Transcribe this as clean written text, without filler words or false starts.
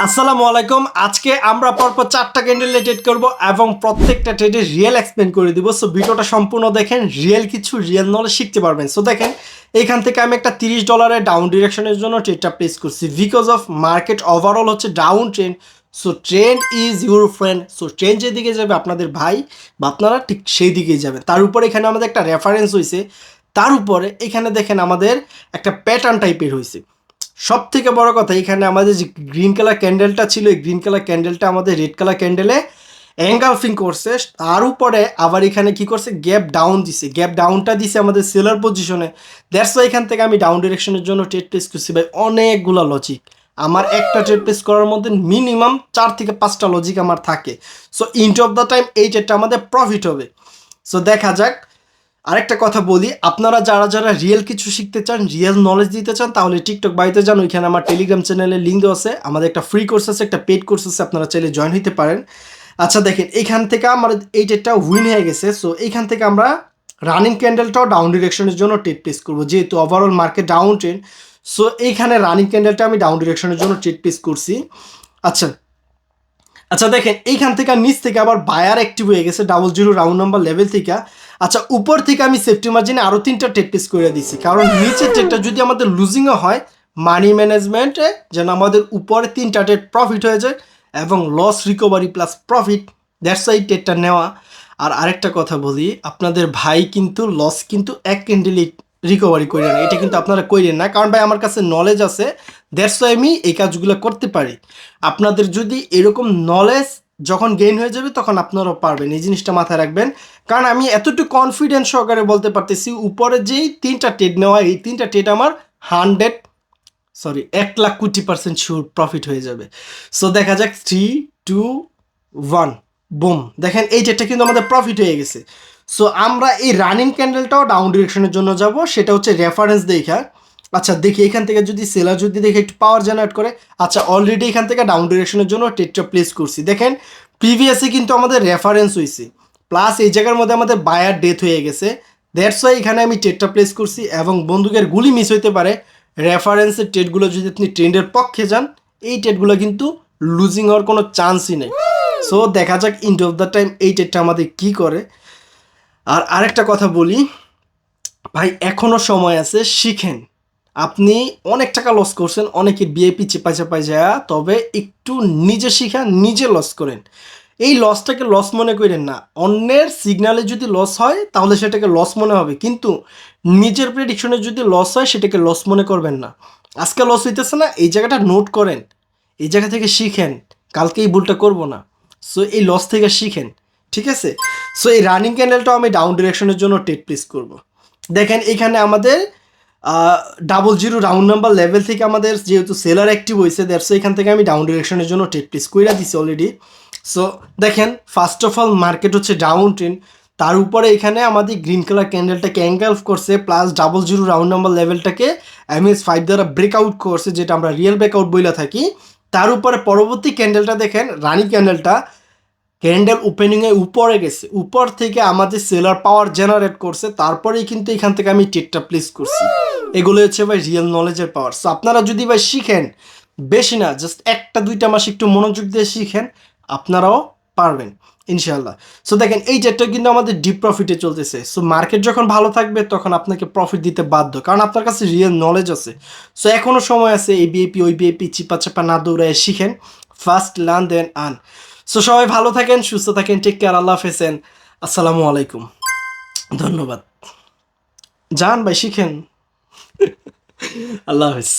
আসসালামু আলাইকুম। আজকে আমরা পরপর 4টা ক্যান্ডেল ট্রেড করব এবং প্রত্যেকটা ট্রেডে রিয়েল এক্সপ্লেন করে দিব। সো ভিডিওটা সম্পূর্ণ দেখেন, রিয়েল নলেজ শিখতে পারবেন। সো দেখেন, এইখান থেকে আমি একটা $30 ডাউন ডিরেকশনের জন্য ট্রেডটা প্লেস করছি বিকজ অফ মার্কেট ওভারঅল হচ্ছে down trend. So trend is your friend. So trend যেদিকে যাবে আপনাদের ভাই বা আপনারা ঠিক সেই দিকেই যাবেন। তার উপরে এখানে আমাদের একটা রেফারেন্স হয়েছে, তার উপরে এখানে দেখেন আমাদের একটা প্যাটার্ন টাইপের হয়েছে। সব থেকে বড় কথা, এখানে আমাদের যে গ্রিন কালার ক্যান্ডেলটা ছিল, এই গ্রিন কালার ক্যান্ডেলটা আমাদের রেড কালার ক্যান্ডেলে এঙ্গালফিং করছে। তার উপরে আবার এখানে কি করছে, গ্যাপ ডাউন দিছে। গ্যাপ ডাউনটা দিছে আমাদের সেলার পজিশনে। দ্যাটস ওয়াই এখান থেকে আমি ডাউন ডিরেকশনের জন্য ট্রেড প্লেস করছি। ভাই অনেকগুলো লজিক, আমার একটা ট্রেড প্লেস করার মধ্যে মিনিমাম 4 থেকে 5টা লজিক আমার থাকে। সো ইন্ড অফ দ্য টাইম এই ট্রেডটা আমাদের প্রফিট হবে। সো দেখা যাক। আরেকটা কথা বলি, আপনারা যারা যারা রিয়েল কিছু শিখতে চান, রিয়েল নলেজ দিতে চান, তাহলে টিকটক বাড়িতে যান। ওইখানে আমার টেলিগ্রাম চ্যানেলের লিঙ্ক দেওয়া আছে। আমাদের একটা ফ্রি কোর্স আছে, একটা পেড কোর্স আছে, আপনারা চাইলে জয়েন হতে পারেন। আচ্ছা দেখেন, এইখান থেকে আমার এই ট্রেডটা উইন হয়ে গেছে। সো এইখান থেকে আমরা রানিং ক্যান্ডেলটাও ডাউন ডিরেকশনের জন্য ট্রেড প্লেস করবো, যেহেতু overall market down trend. So এইখানে রানিং ক্যান্ডেলটা আমি ডাউন ডিরেকশনের জন্য ট্রেড প্লেস করছি। আচ্ছা আচ্ছা দেখেন, এইখান থেকে নিচ থেকে আবার বায়ার অ্যাক্টিভ হয়ে গেছে 00 রাউন্ড নাম্বার লেভেল থেকে। আচ্ছা, উপর থেকে আমি সেফটি মার্জিনে আরও 3টা ট্রেড প্লেস করে দিচ্ছি, কারণ নিচের ট্রেডটা যদি আমাদের লুজিংও হয়, মানি ম্যানেজমেন্টে যেন আমাদের উপরে 3টা ট্রেড প্রফিট হয়ে যায় এবং loss recovery plus profit. That's why ট্রেডটা নেওয়া। আর আরেকটা কথা বলি, আপনাদের ভাই কিন্তু লস কিন্তু এক ক্যান্ডেলে রিকভারি করে না, এটা কিন্তু আপনারা করেন না, কারণ ভাই আমার কাছে নলেজ আছে। দ্যাটস ওয়াই আমি এই কাজগুলো করতে পারি। আপনাদের যদি এরকম নলেজ যখন গেইন হয়ে যাবে, তখন আপনারাও পারবেন। এই জিনিসটা মাথায় রাখবেন, কারণ আমি এতটুকু কনফিডেন্স সহকারে বলতে পারতেছি, উপরে যেই 3টা ট্রেড নেওয়া, এই 3টা ট্রেড আমার 1,00,00,000% শিওর প্রফিট হয়ে যাবে। সো দেখা যাক, 3, 2, 1, বুম। দেখেন এই ট্রেডটা কিন্তু আমাদের প্রফিট হয়ে গেছে। সো আমরা এই রানিং ক্যান্ডেলটাও ডাউন ডিরেকশনের জন্য যাব, সেটা হচ্ছে রেফারেন্স দেখা। আচ্ছা দেখি এখান থেকে যদি সেলার যদি দেখে একটু পাওয়ার জেনারেট করে। আচ্ছা অলরেডি এখান থেকে ডাউন ডিরেকশনের জন্য ট্রেডটা প্লেস করছি। দেখেন প্রিভিয়াসে কিন্তু আমাদের রেফারেন্স হয়েছে, প্লাস এই জায়গার মধ্যে আমাদের বায়ার ডেথ হয়ে গেছে। দ্যাটস ওয়াই এখানে আমি ট্রেডটা প্লেস করছি, এবং বন্দুকের গুলি মিস হইতে পারে। রেফারেন্সের ট্রেডগুলো যদি আপনি ট্রেন্ডের পক্ষে যান, এই ট্রেডগুলো কিন্তু লুজিং হওয়ার কোনো চান্সই নেই। সো দেখা যাক ইন্ড অফ দ্য টাইম এই ট্রেডটা আমাদের কী করে। আর আরেকটা কথা বলি ভাই, এখনও সময় আছে, শিখেন। আপনি অনেক টাকা লস করছেন, অনেকে বিআইপি চেপা চেপায় যায়, তবে একটু নিজে শিখা নিজে লস করেন। এই লসটাকে লস মনে করেন না। অন্যের সিগনালে যদি লস হয় তাহলে সেটাকে লস মনে হবে, কিন্তু নিজের প্রেডিকশনে যদি লস হয় সেটাকে লস মনে করবেন না। আজকে লস হইতেছে না, এই জায়গাটা নোট করেন, এই জায়গা থেকে শিখেন, কালকে এই ভুলটা করবো না। সো এই লস থেকে শিখেন, ঠিক আছে? সো এই রানিং ক্যান্ডেলটাও আমি ডাউন ডিরেকশনের জন্য টেক প্লেস করব। দেখেন এখানে আমাদের 00 রাউন্ড নাম্বার লেভেল থেকে আমাদের যেহেতু সেলার অ্যাক্টিভ হয়েছে, দ্যাটস এখান থেকে আমি ডাউন ডিরেকশনের জন্য টেক প্লেস করে দিছি অলরেডি। সো দেখেন, ফার্স্ট অফ অল মার্কেট হচ্ছে ডাউন ট্রেন্ড, তার উপরে এখানে আমাদের গ্রিন কালার ক্যান্ডেলটাকে এনগালফ করছে, প্লাস 00 রাউন্ড নাম্বার লেভেলটাকে MS5 দ্বারা ব্রেকআউট করছে, যেটা আমরা রিয়েল ব্রেকআউট বইলা থাকি। তার উপরে পরবর্তী ক্যান্ডেলটা দেখেন, রানি ক্যান্ডেলটা ক্যান্ডেল ওপেনিংয়ে উপরে গেছে, উপর থেকে আমাদের সেলার পাওয়ার জেনারেট করছে, তারপরেই কিন্তু এখান থেকে আমি ট্রেডটা প্লেস করছি। এগুলো হচ্ছে ভাই রিয়েল নলেজের পাওয়ার। সো আপনারা যদি ভাই শিখেন, বেশি না, জাস্ট 1-2টা মাস একটু মনোযোগ দিয়ে শিখেন, আপনারাও পারবেন ইনশাল্লাহ। সো দেখেন এই ট্রেডটা কিন্তু আমাদের ডিপ প্রফিটে চলতেছে। সো মার্কেট যখন ভালো থাকবে তখন আপনাকে প্রফিট দিতে বাধ্য, কারণ আপনার কাছে রিয়েল নলেজ আছে। সো এখনও সময় আছে, এই বিএপি ওই বিএপি চিপা চাপা না দৌড়ায় শিখেন। ফার্স্ট লার্ন দেন আর্ন। সো সবাই ভালো থাকেন, সুস্থ থাকেন, টেক কেয়ার, আল্লাহ হাফেজ, আসসালামু আলাইকুম, ধন্যবাদ। যান ভাই শিখেন। আল্লাহ হাফেজ।